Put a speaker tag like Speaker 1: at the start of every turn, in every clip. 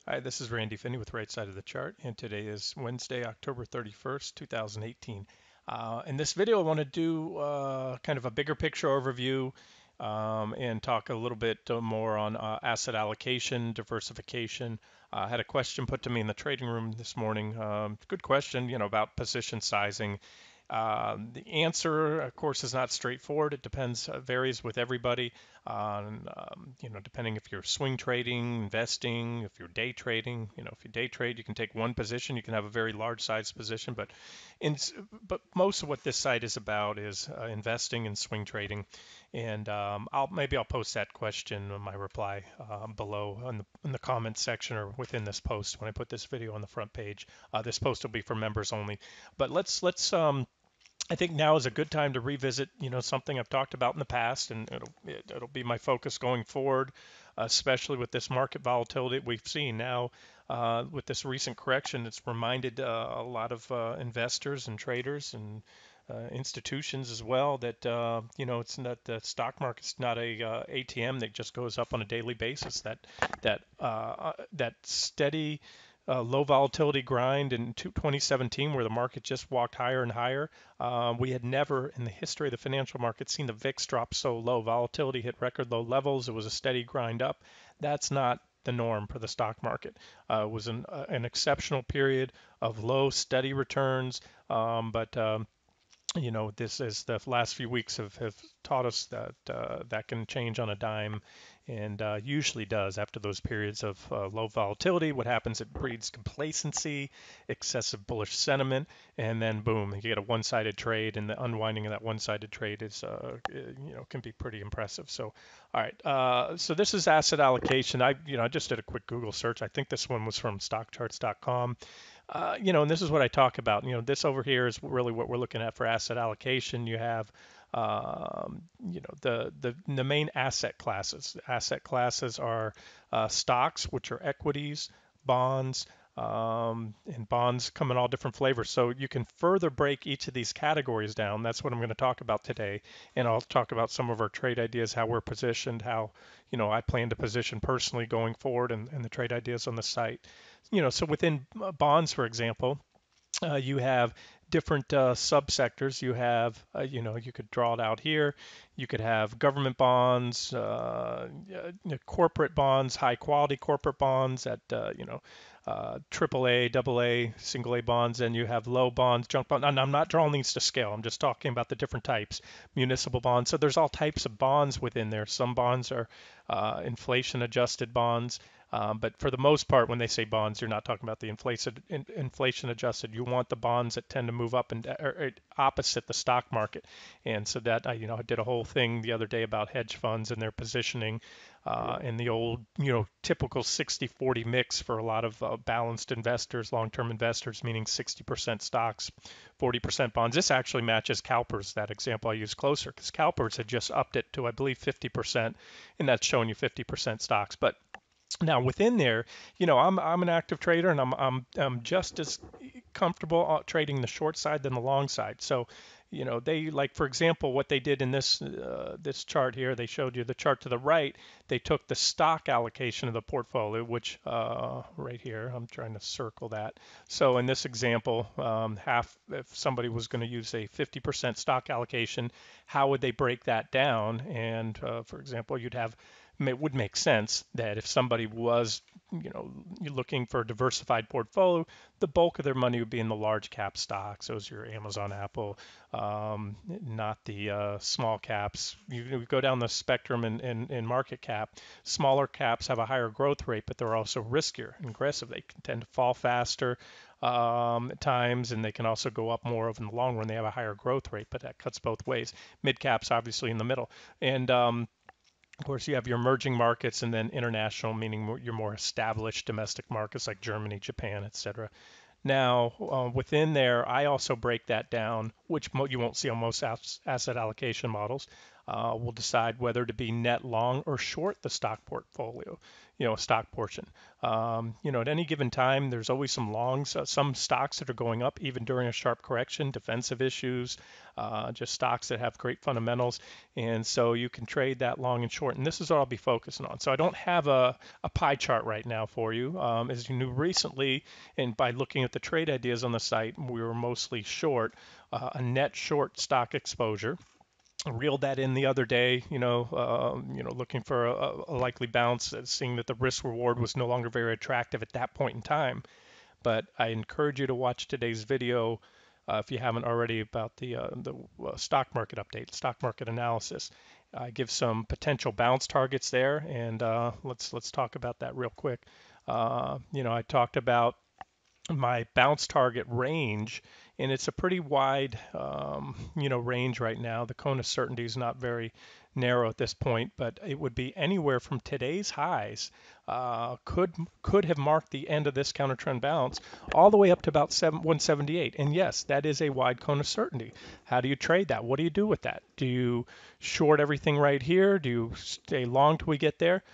Speaker 1: Hi, this is Randy Finney with Right Side of the Chart, and today is Wednesday, October 31st, 2018. In this video, I want to do kind of a bigger picture overview and talk a little bit more on asset allocation, diversification. I had a question put to me in the trading room this morning. Good question, about position sizing. The answer, of course, is not straightforward. It depends, varies with everybody on, depending if you're swing trading, investing, if you're day trading. If you day trade, you can take one position, you can have a very large size position, in, but most of what this site is about is investing and swing trading. And I'll post that question in my reply below in the comments section or within this post when I put this video on the front page. This post will be for members only. But let's I think now is a good time to revisit, something I've talked about in the past, and it'll be my focus going forward, especially with this market volatility we've seen now. With this recent correction, it's reminded a lot of investors and traders and institutions as well that it's not the stock market's not a ATM that just goes up on a daily basis. That steady low volatility grind in 2017 where the market just walked higher and higher. We had never in the history of the financial market seen the VIX drop so low. Volatility hit record low levels. It was a steady grind up. That's not the norm for the stock market. It was an exceptional period of low, steady returns, but this is the last few weeks have taught us that that can change on a dime, and usually does after those periods of low volatility. What happens? It breeds complacency, excessive bullish sentiment, and then boom, you get a one-sided trade, and the unwinding of that one-sided trade is, can be pretty impressive. So, all right, so this is asset allocation. I just did a quick Google search. I think this one was from stockcharts.com. And this is what I talk about. This over here is really what we're looking at for asset allocation. You have, the main asset classes. Asset classes are stocks, which are equities, bonds, and bonds come in all different flavors. So you can further break each of these categories down. That's what I'm going to talk about today. And I'll talk about some of our trade ideas, how we're positioned, how, I plan to position personally going forward, and the trade ideas on the site. So within bonds, for example, you have different subsectors. You have, you could draw it out here. You could have government bonds, corporate bonds, high quality corporate bonds at, triple A, double A, single A bonds, and you have low bonds, junk bonds. And I'm not drawing these to scale. I'm just talking about the different types, municipal bonds. So there's all types of bonds within there. Some bonds are inflation adjusted bonds. But for the most part, when they say bonds, you're not talking about the inflation adjusted. You want the bonds that tend to move up and or opposite the stock market. And so that I did a whole thing the other day about hedge funds and their positioning in the old typical 60-40 mix for a lot of balanced investors, long-term investors, meaning 60% stocks, 40% bonds. This actually matches CalPERS, that example I used closer, because CalPERS had just upped it to, I believe, 50%, and that's showing you 50% stocks. But now within there, I'm an active trader, and I'm just as comfortable trading the short side than the long side. So, they, like, for example, what they did in this chart here, they showed you the chart to the right. They took the stock allocation of the portfolio, which right here, I'm trying to circle that. So in this example, half, if somebody was going to use a 50% stock allocation, how would they break that down? And for example, it would make sense that if somebody was, looking for a diversified portfolio, the bulk of their money would be in the large cap stocks. Those are your Amazon, Apple, not the small caps. You go down the spectrum in market cap. Smaller caps have a higher growth rate, but they're also riskier and aggressive. They can tend to fall faster at times, and they can also go up more in the long run. They have a higher growth rate, but that cuts both ways. Mid caps, obviously, in the middle. And of course, you have your emerging markets and then international, meaning your more established domestic markets like Germany, Japan, etc. Now, within there, I also break that down, which you won't see on most asset allocation models. We'll decide whether to be net long or short the stock portfolio. a stock portion. At any given time, there's always some longs, some stocks that are going up even during a sharp correction, defensive issues, just stocks that have great fundamentals. And so you can trade that long and short. And this is what I'll be focusing on. So I don't have a pie chart right now for you. As you knew recently, and by looking at the trade ideas on the site, we were mostly short, a net short stock exposure. I reeled that in the other day, looking for a likely bounce, seeing that the risk reward was no longer very attractive at that point in time. But I encourage you to watch today's video if you haven't already about the stock market update, stock market analysis. I give some potential bounce targets there, and let's talk about that real quick. I talked about my bounce target range, and it's a pretty wide, range right now. The cone of certainty is not very narrow at this point, but it would be anywhere from today's highs, could have marked the end of this counter trend bounce, all the way up to about 178. And yes, that is a wide cone of certainty. How do you trade that? What do you do with that? Do you short everything right here? Do you stay long till we get there?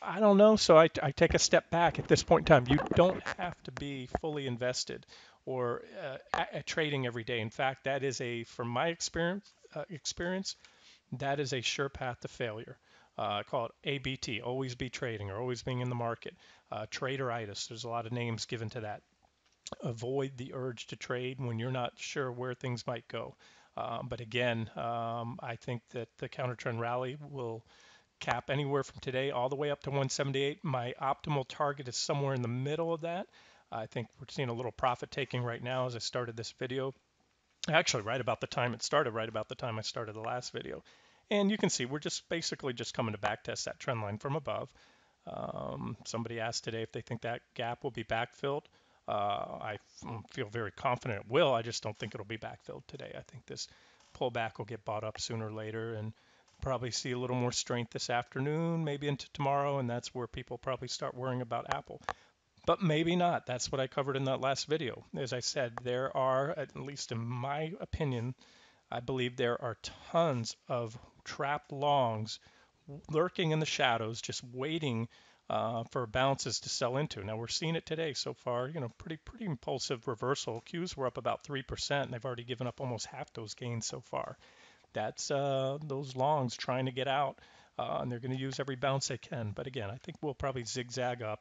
Speaker 1: I don't know. So I take a step back at this point in time. You don't have to be fully invested or trading every day. In fact, that is from my experience, that is a sure path to failure. I call it ABT, always be trading or always being in the market. Traderitis, there's a lot of names given to that. Avoid the urge to trade when you're not sure where things might go. But again, I think that the counter trend rally will cap anywhere from today all the way up to 178. My optimal target is somewhere in the middle of that. I think we're seeing a little profit taking right now as I started this video. Actually, right about the time it started, right about the time I started the last video. And you can see we're just basically just coming to back test that trend line from above. Somebody asked today if they think that gap will be backfilled. I feel very confident it will. I just don't think it'll be backfilled today. I think this pullback will get bought up sooner or later, and probably see a little more strength this afternoon, maybe into tomorrow, and that's where people probably start worrying about Apple. But maybe not. That's what I covered in that last video. As I said, there are, at least in my opinion, I believe there are tons of trap longs lurking in the shadows, just waiting for bounces to sell into. Now we're seeing it today so far. Pretty impulsive reversal. Qs were up about 3%, and they've already given up almost half those gains so far. That's those longs trying to get out, and they're going to use every bounce they can. But again, I think we'll probably zigzag up.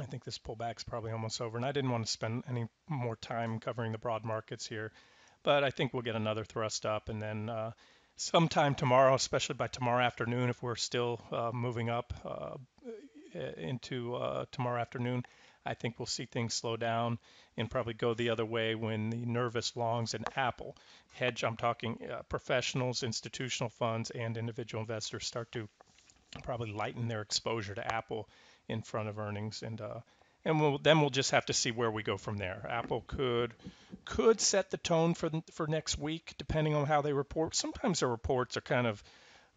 Speaker 1: I think this pullback's probably almost over, and I didn't want to spend any more time covering the broad markets here. But I think we'll get another thrust up, and then sometime tomorrow, especially by tomorrow afternoon, if we're still moving up into tomorrow afternoon, I think we'll see things slow down and probably go the other way when the nervous longs in Apple hedge, I'm talking professionals, institutional funds, and individual investors start to probably lighten their exposure to Apple in front of earnings, and we'll just have to see where we go from there. Apple could set the tone for next week, depending on how they report. Sometimes their reports are kind of,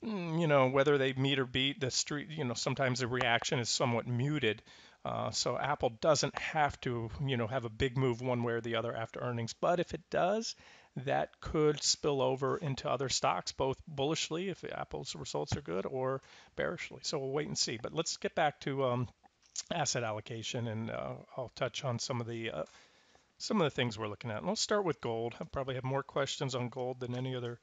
Speaker 1: whether they meet or beat the street. Sometimes the reaction is somewhat muted. So Apple doesn't have to, have a big move one way or the other after earnings. But if it does, that could spill over into other stocks, both bullishly if Apple's results are good, or bearishly. So we'll wait and see. But let's get back to asset allocation, and I'll touch on some of the things we're looking at. And let's start with gold. I probably have more questions on gold than any other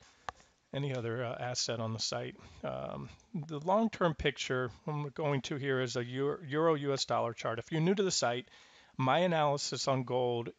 Speaker 1: asset on the site. The long-term picture I'm going to here is a Euro US dollar chart. If you're new to the site, my analysis on gold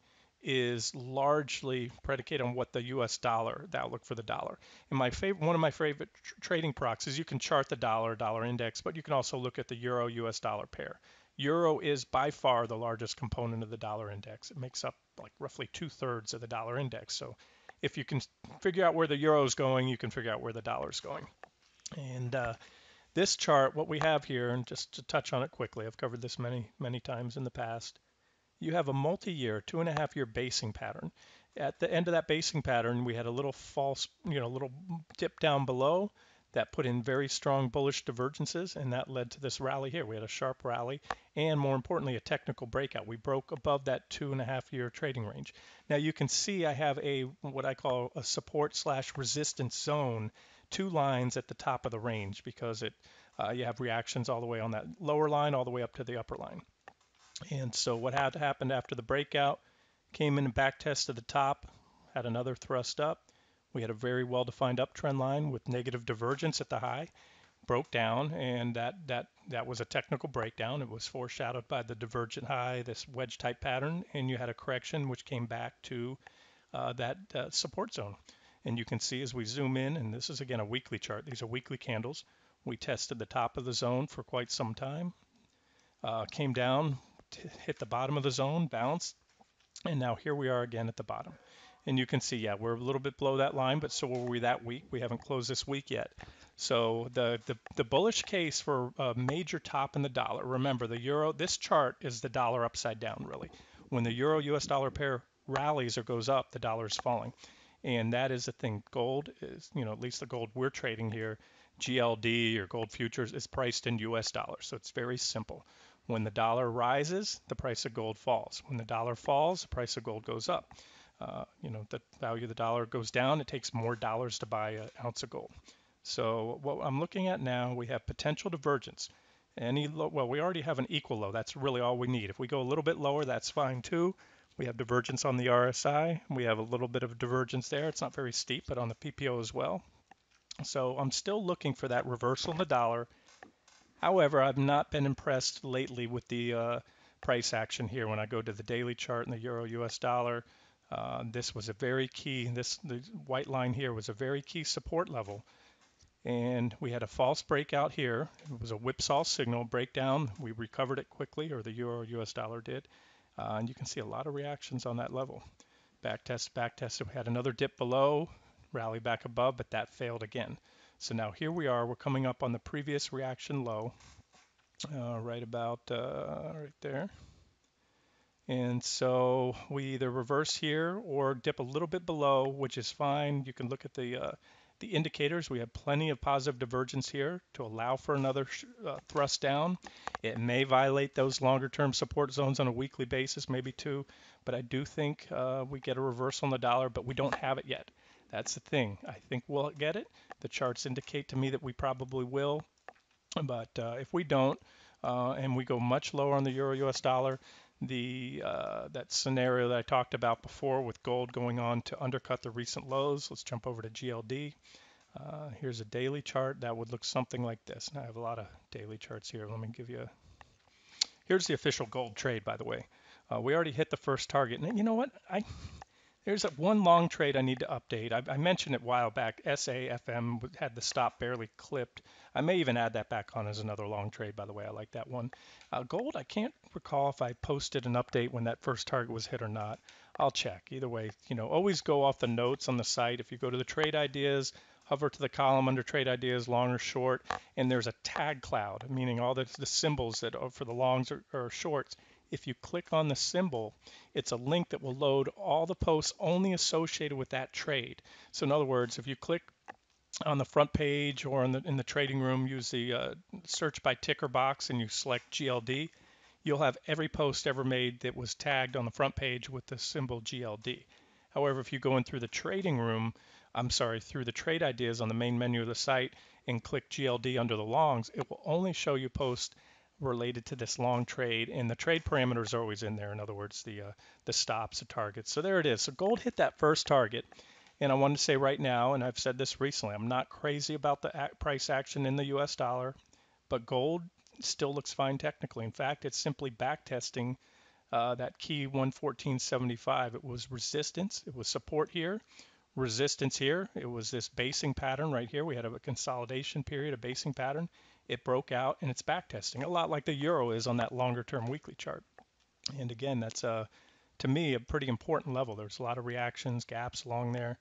Speaker 1: is largely predicated on what the US dollar, the outlook for the dollar. And one of my favorite trading proxies, you can chart the dollar index, but you can also look at the Euro US dollar pair. Euro is by far the largest component of the dollar index. It makes up like roughly 2/3 of the dollar index. So if you can figure out where the euro is going, you can figure out where the dollar is going. And this chart, what we have here, and just to touch on it quickly, I've covered this many times in the past. You have a multi-year, 2.5-year basing pattern. At the end of that basing pattern, we had a little false, little dip down below that put in very strong bullish divergences, and that led to this rally here. We had a sharp rally, and more importantly, a technical breakout. We broke above that 2.5-year trading range. Now you can see I have what I call a support/resistance zone, two lines at the top of the range, because You have reactions all the way on that lower line, all the way up to the upper line. And so what had happened after the breakout, came in and back tested the top, had another thrust up. We had a very well-defined uptrend line with negative divergence at the high, broke down, and that was a technical breakdown. It was foreshadowed by the divergent high, this wedge type pattern, and you had a correction which came back to that support zone. And you can see as we zoom in, and this is again a weekly chart, these are weekly candles. We tested the top of the zone for quite some time, came down, hit the bottom of the zone, bounced, and now here we are again at the bottom. And you can see, yeah, we're a little bit below that line, but so were we that week. We haven't closed this week yet. So the bullish case for a major top in the dollar, remember the euro, this chart is the dollar upside down really. When the euro US dollar pair rallies or goes up, the dollar is falling. And that is the thing. Gold is, at least the gold we're trading here, GLD or gold futures is priced in US dollars. So it's very simple. When the dollar rises, the price of gold falls. When the dollar falls, the price of gold goes up. The value of the dollar goes down, it takes more dollars to buy an ounce of gold. So what I'm looking at now, we have potential divergence. Well, we already have an equal low. That's really all we need. If we go a little bit lower, that's fine too. We have divergence on the RSI. We have a little bit of divergence there. It's not very steep, but on the PPO as well. So I'm still looking for that reversal in the dollar. However, I've not been impressed lately with the price action here. When I go to the daily chart in the euro US dollar, this was a very key, the white line here was a very key support level. And we had a false breakout here. It was a whipsaw signal breakdown. We recovered it quickly, or the euro US dollar did. And you can see a lot of reactions on that level. Back test, we had another dip below, rally back above, but that failed again. So now here we are, we're coming up on the previous reaction low, right about right there. And so we either reverse here or dip a little bit below, which is fine. You can look at the indicators. We have plenty of positive divergence here to allow for another thrust down. It may violate those longer term support zones on a weekly basis, maybe two, but I do think we get a reversal on the dollar, but we don't have it yet. That's the thing. I think we'll get it. The charts indicate to me that we probably will, but if we don't, and we go much lower on the euro US dollar, that scenario that I talked about before with gold going on to undercut the recent lows. Let's jump over to GLD. Here's a daily chart that would look something like this. And I have a lot of daily charts here. Let me give you here's the official gold trade, by the way. We already hit the first target. And you know what? There's one long trade I need to update. I mentioned it a while back. SAFM had the stop barely clipped. I may even add that back on as another long trade, by the way. I like that one. Gold, I can't recall if I posted an update when that first target was hit or not. I'll check. Either way, always go off the notes on the site. If you go to the trade ideas, hover to the column under trade ideas, long or short, and there's a tag cloud, meaning all the symbols that are for the longs or shorts. If you click on the symbol, it's a link that will load all the posts only associated with that trade. So in other words, if you click on the front page or in the trading room, use the search by ticker box and you select GLD, you'll have every post ever made that was tagged on the front page with the symbol GLD. However, if you go in through the trading room, through the trade ideas on the main menu of the site and click GLD under the longs, it will only show you posts related to this long trade, and the trade parameters are always in there. In other words, the stops, the targets. So there it is. So gold hit that first target, and I wanted to say right now, and I've said this recently, I'm not crazy about the price action in the US dollar, but gold still looks fine technically. In fact, it's simply back testing that key 114.75. It was resistance, it was support here, resistance here. It was this basing pattern right here. We had a consolidation period, a basing pattern. It broke out and it's back testing, a lot like the euro is on that longer term weekly chart. And again, that's to me a pretty important level. There's a lot of reactions, gaps along there.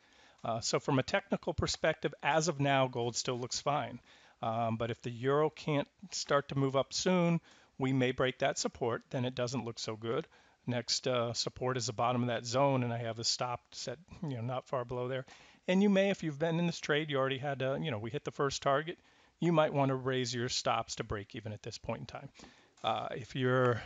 Speaker 1: So from a technical perspective, as of now, gold still looks fine. But if the euro can't start to move up soon, we may break that support. Then it doesn't look so good. Next support is the bottom of that zone, and I have a stop set, not far below there. And you may, if you've been in this trade, you already had, we hit the first target. You might want to raise your stops to break even at this point in time. If you're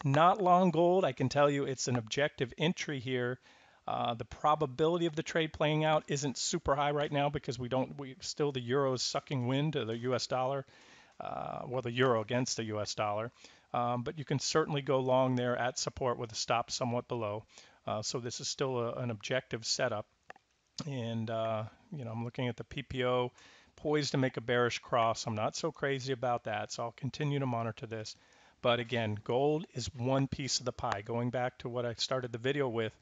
Speaker 1: not long gold, I can tell you it's an objective entry here. The probability of the trade playing out isn't super high right now because the euro is sucking wind to the US dollar. well, the euro against the US dollar. But you can certainly go long there at support with a stop somewhat below. So this is still an objective setup. And, I'm looking at the PPO poised to make a bearish cross. I'm not so crazy about that. So I'll continue to monitor this. But again, gold is one piece of the pie. Going back to what I started the video with,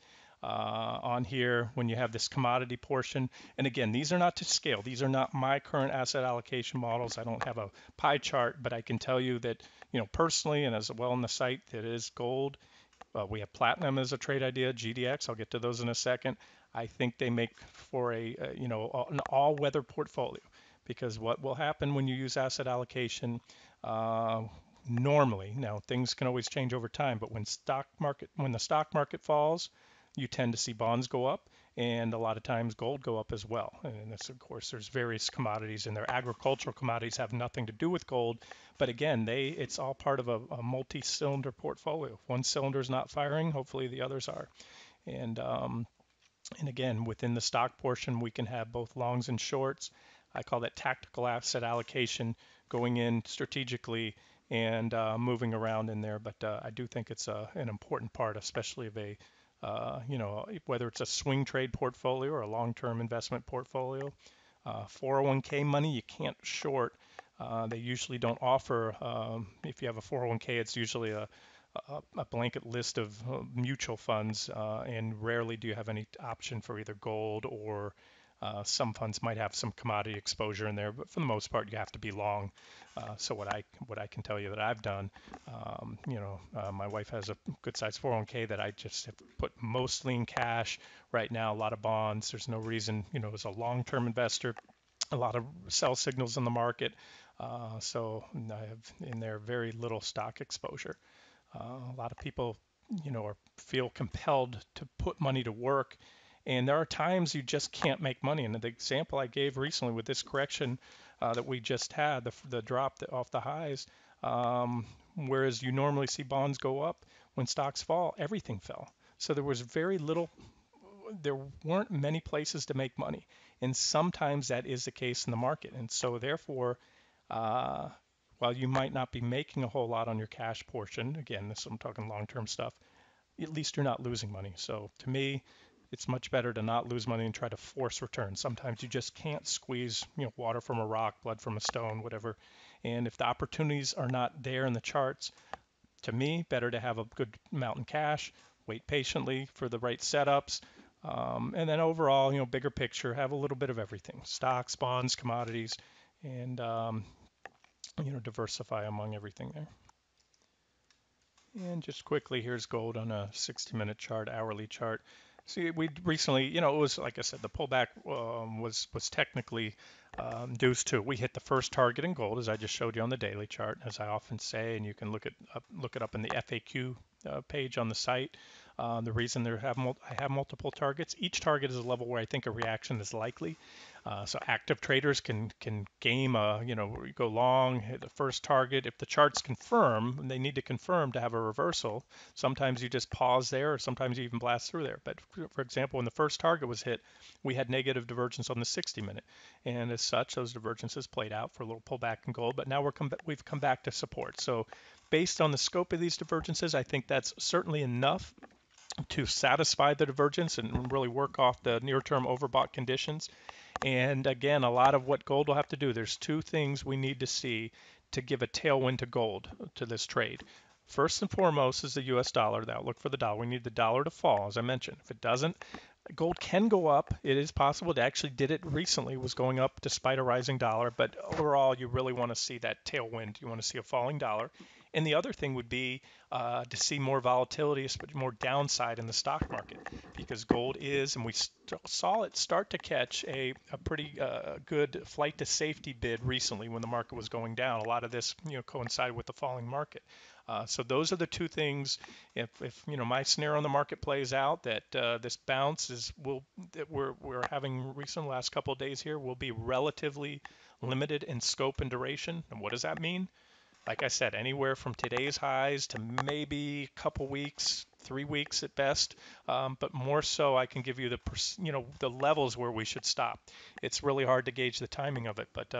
Speaker 1: on here when you have this commodity portion. And again, these are not to scale. These are not my current asset allocation models. I don't have a pie chart, but I can tell you that, personally and as well on the site, that is gold. We have platinum as a trade idea, GDX. I'll get to those in a second. I think they make for an all-weather portfolio, because what will happen when you use asset allocation, uh, normally, now things can always change over time, but when the stock market falls, you tend to see bonds go up, and a lot of times gold go up as well. And this, of course, there's various commodities, and their agricultural commodities have nothing to do with gold, but again, it's all part of a multi-cylinder portfolio. If one cylinder is not firing, hopefully the others are. And and again, within the stock portion, we can have both longs and shorts. I call that tactical asset allocation, going in strategically and moving around in there. But I do think it's an important part, especially of whether it's a swing trade portfolio or a long-term investment portfolio. 401k money, you can't short. They usually don't offer, if you have a 401k, it's usually a blanket list of mutual funds, and rarely do you have any option for either gold or some funds might have some commodity exposure in there, but for the most part, you have to be long. So what I can tell you that I've done, my wife has a good sized 401k that I just have put mostly in cash right now, a lot of bonds. There's no reason, as a long-term investor, a lot of sell signals in the market. So I have in there very little stock exposure. A lot of people, feel compelled to put money to work, and there are times you just can't make money. And the example I gave recently with this correction that we just had, the drop off the highs, whereas you normally see bonds go up, when stocks fall, everything fell. So there weren't many places to make money, and sometimes that is the case in the market. And so therefore, uh, while you might not be making a whole lot on your cash portion, again, I'm talking long-term stuff, at least you're not losing money. So to me, it's much better to not lose money and try to force returns. Sometimes you just can't squeeze, water from a rock, blood from a stone, whatever. And if the opportunities are not there in the charts, to me, better to have a good amount in cash, wait patiently for the right setups, and then overall, bigger picture, have a little bit of everything: stocks, bonds, commodities, and diversify among everything there. And just quickly, here's gold on a 60-minute chart, hourly chart. See, we recently, it was like I said, the pullback was technically induced to. We hit the first target in gold, as I just showed you on the daily chart, as I often say, and you can look it up in the FAQ page on the site. The reason I have multiple targets, each target is a level where I think a reaction is likely. So active traders can game go long, hit the first target. If the charts confirm, and they need to confirm to have a reversal, sometimes you just pause there, or sometimes you even blast through there. But for example, when the first target was hit, we had negative divergence on the 60-minute, and as such, those divergences played out for a little pullback in gold. But now we've come back to support. So based on the scope of these divergences, I think that's certainly enough to satisfy the divergence and really work off the near-term overbought conditions. And again, a lot of what gold will have to do, there's two things we need to see to give a tailwind to gold, to this trade. First and foremost is the US dollar, the outlook for the dollar. We need the dollar to fall, as I mentioned. If it doesn't, gold can go up. It is possible. It actually did it recently, was going up despite a rising dollar. But overall, you really want to see that tailwind. You want to see a falling dollar. And the other thing would be to see more volatility, more downside in the stock market, because gold is, and we saw it start to catch a pretty good flight to safety bid recently when the market was going down. A lot of this, coincided with the falling market. So those are the two things. If my scenario on the market plays out, that this bounce that we're having recent last couple of days here will be relatively limited in scope and duration. And what does that mean? Like I said, anywhere from today's highs to maybe a couple weeks, 3 weeks at best. But more so, I can give you the levels where we should stop. It's really hard to gauge the timing of it, but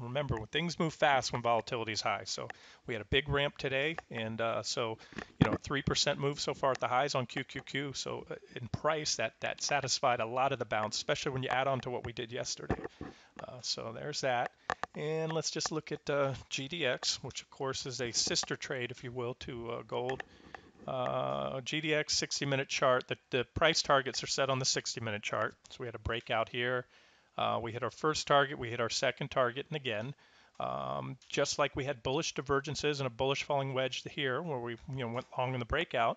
Speaker 1: Remember, when things move fast when volatility is high. So we had a big ramp today, and 3% move so far at the highs on QQQ. So in price, that satisfied a lot of the bounce, especially when you add on to what we did yesterday. So there's that. And let's just look at GDX, which of course is a sister trade, if you will, to gold. GDX 60-minute chart, the price targets are set on the 60-minute chart. So we had a breakout here. We hit our first target, we hit our second target, and again, just like we had bullish divergences and a bullish falling wedge here, where we went long in the breakout,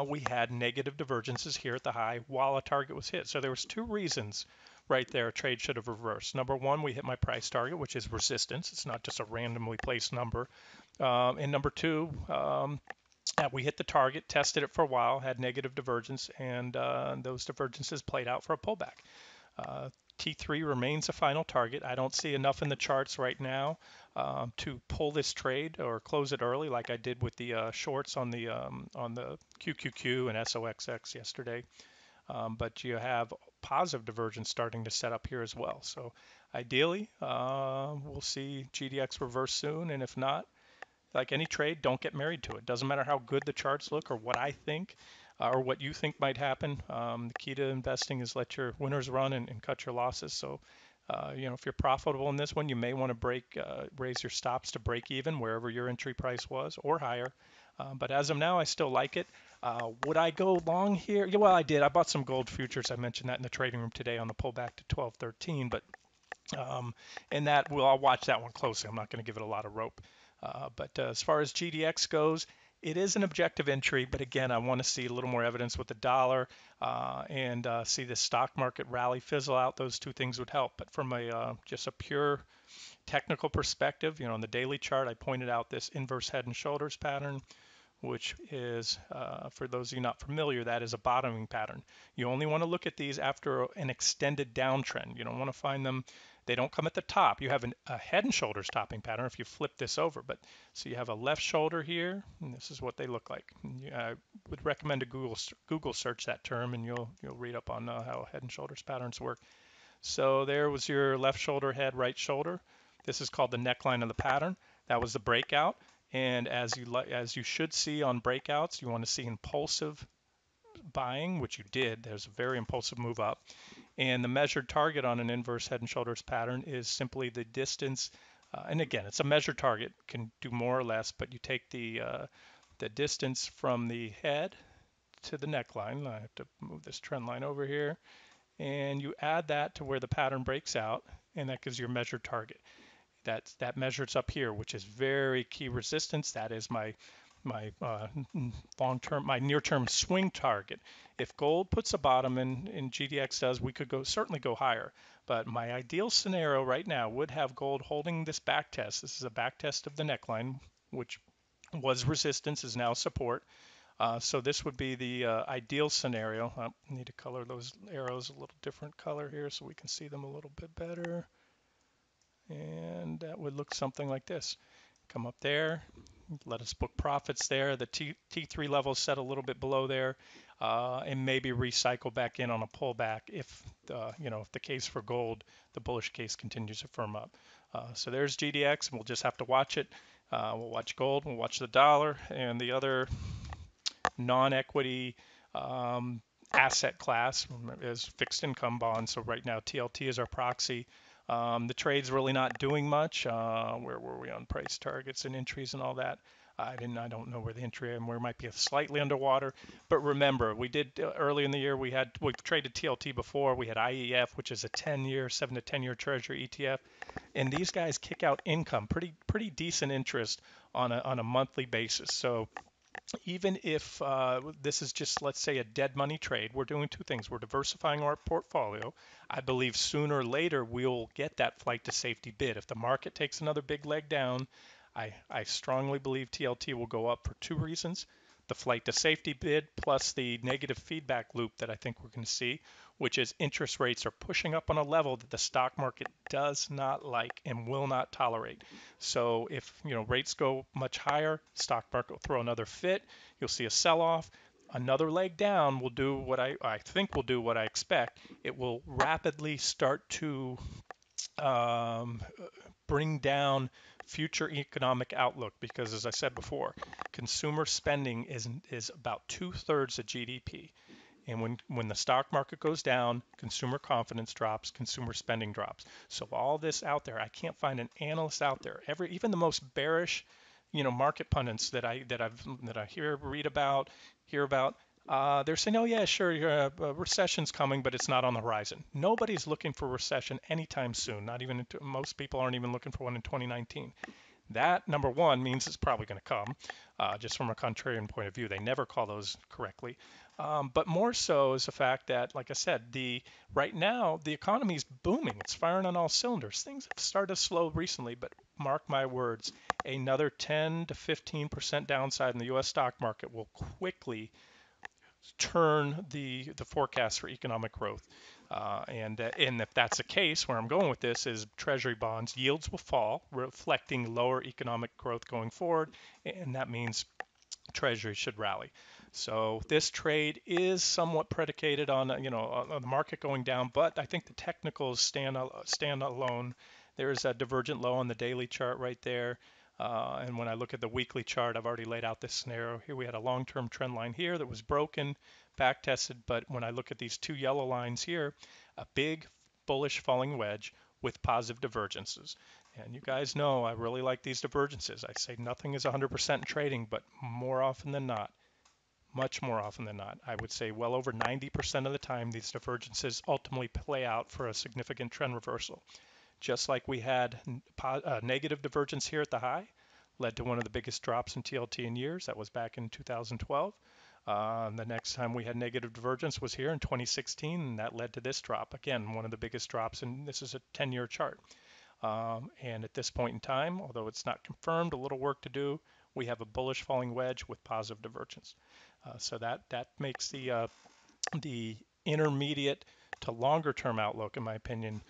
Speaker 1: we had negative divergences here at the high while a target was hit. So there was two reasons right there a trade should have reversed. Number one, we hit my price target, which is resistance. It's not just a randomly placed number. And number two, we hit the target, tested it for a while, had negative divergence, and those divergences played out for a pullback. T3 remains a final target. I don't see enough in the charts right now to pull this trade or close it early, like I did with the shorts on the QQQ and SOXX yesterday. But you have positive divergence starting to set up here as well. So ideally, we'll see GDX reverse soon, and if not, like any trade, don't get married to it. Doesn't matter how good the charts look or what I think or what you think might happen. The key to investing is let your winners run and cut your losses. So, if you're profitable in this one, you may want to raise your stops to break even wherever your entry price was or higher. But as of now, I still like it. Would I go long here? Yeah, well, I did. I bought some gold futures. I mentioned that in the trading room today on the pullback to 1213. But and I'll watch that one closely. I'm not going to give it a lot of rope. But as far as GDX goes, it is an objective entry, but again, I want to see a little more evidence with the dollar and see the stock market rally fizzle out. Those two things would help. But from just a pure technical perspective, on the daily chart, I pointed out this inverse head and shoulders pattern, which is, for those of you not familiar, that is a bottoming pattern. You only want to look at these after an extended downtrend. You don't want to find them, they don't come at the top. You have a head and shoulders topping pattern if you flip this over. But so you have a left shoulder here, and this is what they look like. I would recommend to Google search that term, and you'll read up on how head and shoulders patterns work. So there was your left shoulder, head, right shoulder. This is called the neckline of the pattern. That was the breakout. And as you should see on breakouts, you want to see impulsive buying, which you did. There's a very impulsive move up. And the measured target on an inverse head and shoulders pattern is simply the distance. And again, it's a measured target, can do more or less, but you take the distance from the head to the neckline. I have to move this trend line over here. And you add that to where the pattern breaks out, and that gives your measured target. That measures up here, which is very key resistance. That is my long-term, my near-term swing target. If gold puts a bottom and GDX does, we could certainly go higher. But my ideal scenario right now would have gold holding this back test. This is a back test of the neckline, which was resistance, is now support. So this would be the ideal scenario. I need to color those arrows a little different color here so we can see them a little bit better. And that would look something like this. Come up there, let us book profits there. The T3 level is set a little bit below there, and maybe recycle back in on a pullback if the case for gold, the bullish case continues to firm up. So there's GDX, and we'll just have to watch it. We'll watch gold, we'll watch the dollar, and the other non-equity asset class is fixed income bonds. So right now TLT is our proxy. The trade's really not doing much. Where were we on price targets and entries and all that? I don't know where the entry and where it might be slightly underwater. But remember, we did early in the year, we've traded TLT before. We had IEF, which is a 10-year, 7 to 10-year Treasury ETF. And these guys kick out income, pretty decent interest on a monthly basis. So even if this is just, let's say, a dead money trade, we're doing two things. We're diversifying our portfolio. I believe sooner or later we'll get that flight to safety bid. If the market takes another big leg down, I strongly believe TLT will go up for two reasons. The flight to safety bid plus the negative feedback loop that I think we're going to see, which is interest rates are pushing up on a level that the stock market does not like and will not tolerate. So if rates go much higher, stock market will throw another fit. You'll see a sell-off. Another leg down will do what I think will do what I expect. It will rapidly start to um, bring down future economic outlook because, as I said before, consumer spending is about 2/3 of GDP. And when the stock market goes down, consumer confidence drops, consumer spending drops. So all this out there, I can't find an analyst out there. Even the most bearish, market pundits that I hear about, they're saying, oh yeah, sure, a recession's coming, but it's not on the horizon. Nobody's looking for a recession anytime soon. Not even most people aren't even looking for one in 2019. That, number one, means it's probably going to come, just from a contrarian point of view. They never call those correctly. But more so is the fact that, like I said, right now the economy is booming. It's firing on all cylinders. Things have started to slow recently, but mark my words, another 10 to 15% downside in the U.S. stock market will quickly turn the forecast for economic growth. And if that's the case, where I'm going with this is Treasury bonds yields will fall, reflecting lower economic growth going forward, and that means Treasury should rally. So this trade is somewhat predicated on on the market going down, but I think the technicals stand alone. There's a divergent low on the daily chart right there. And when I look at the weekly chart, I've already laid out this scenario. Here we had a long-term trend line here that was broken, back tested, but when I look at these two yellow lines here, a big bullish falling wedge with positive divergences. And you guys know I really like these divergences. I say nothing is 100% in trading, but more often than not, much more often than not, I would say well over 90% of the time, these divergences ultimately play out for a significant trend reversal. Just like we had negative divergence here at the high, led to one of the biggest drops in TLT in years. That was back in 2012. The next time we had negative divergence was here in 2016, and that led to this drop. Again, one of the biggest drops, and this is a 10-year chart. And at this point in time, although it's not confirmed, a little work to do, we have a bullish falling wedge with positive divergence. So that makes the intermediate to longer term outlook, in my opinion,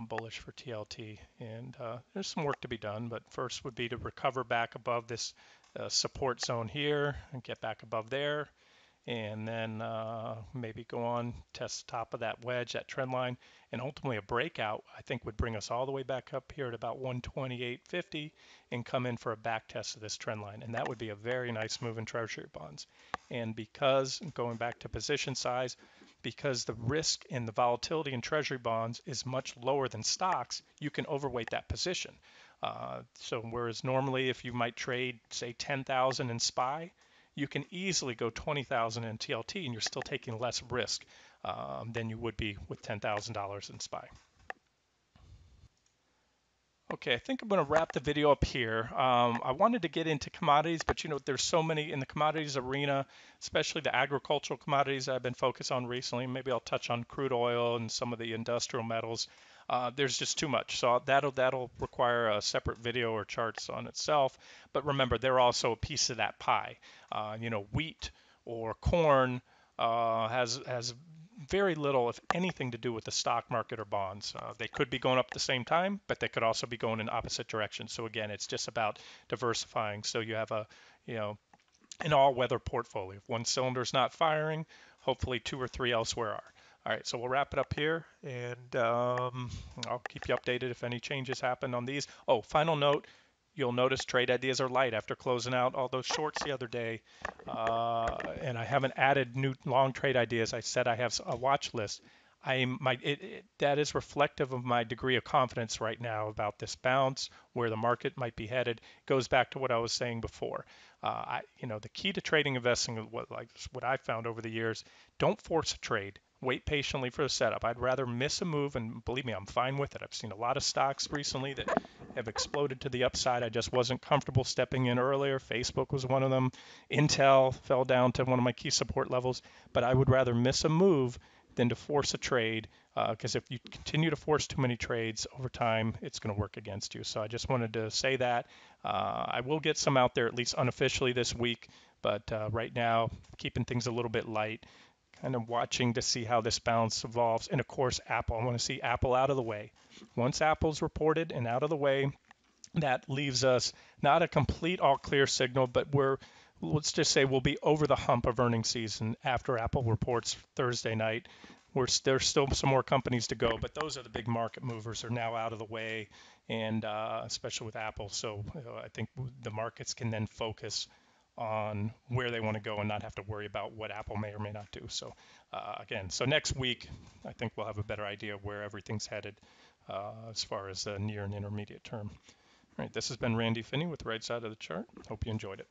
Speaker 1: bullish for TLT. And there's some work to be done, but first would be to recover back above this support zone here and get back above there, and then maybe go on, test the top of that wedge, that trend line, and ultimately a breakout, I think would bring us all the way back up here at about 128.50 and come in for a back test of this trend line. And that would be a very nice move in Treasury bonds. And because, going back to position size, because the risk in the volatility in Treasury bonds is much lower than stocks, you can overweight that position. So whereas normally if you might trade, say, 10,000 in SPY, you can easily go 20,000 in TLT and you're still taking less risk than you would be with $10,000 in SPY. Okay, I think I'm going to wrap the video up here. I wanted to get into commodities, but there's so many in the commodities arena, especially the agricultural commodities I've been focused on recently. Maybe I'll touch on crude oil and some of the industrial metals. There's just too much, so that'll require a separate video or charts on itself. But remember, they're also a piece of that pie. Wheat or corn has very little, if anything, to do with the stock market or bonds. They could be going up at the same time, but they could also be going in opposite directions. So again, it's just about diversifying. So you have an all-weather portfolio. If one cylinder's not firing, hopefully two or three elsewhere are. All right, so we'll wrap it up here, and I'll keep you updated if any changes happen on these. Oh, final note, you'll notice trade ideas are light after closing out all those shorts the other day. And I haven't added new long trade ideas. I said I have a watch list. That is reflective of my degree of confidence right now about this bounce, where the market might be headed. Goes back to what I was saying before. The key to trading investing, what I've found over the years, don't force a trade. Wait patiently for the setup. I'd rather miss a move, and believe me, I'm fine with it. I've seen a lot of stocks recently that have exploded to the upside. I just wasn't comfortable stepping in earlier. Facebook was one of them. Intel fell down to one of my key support levels. But I would rather miss a move than to force a trade, because if you continue to force too many trades over time, it's going to work against you. So I just wanted to say that. I will get some out there, at least unofficially this week, but right now, keeping things a little bit light, kind of watching to see how this bounce evolves. And of course, Apple. I want to see Apple out of the way. Once Apple's reported and out of the way, that leaves us not a complete all clear signal, but let's just say we'll be over the hump of earnings season after Apple reports Thursday night. there's still some more companies to go, but those are the big market movers are now out of the way, and especially with Apple. So I think the markets can then focus on where they want to go and not have to worry about what Apple may or may not do. So again, so next week, I think we'll have a better idea of where everything's headed as far as the near and intermediate term. All right, this has been Randy Finney with Right Side of the Chart. Hope you enjoyed it.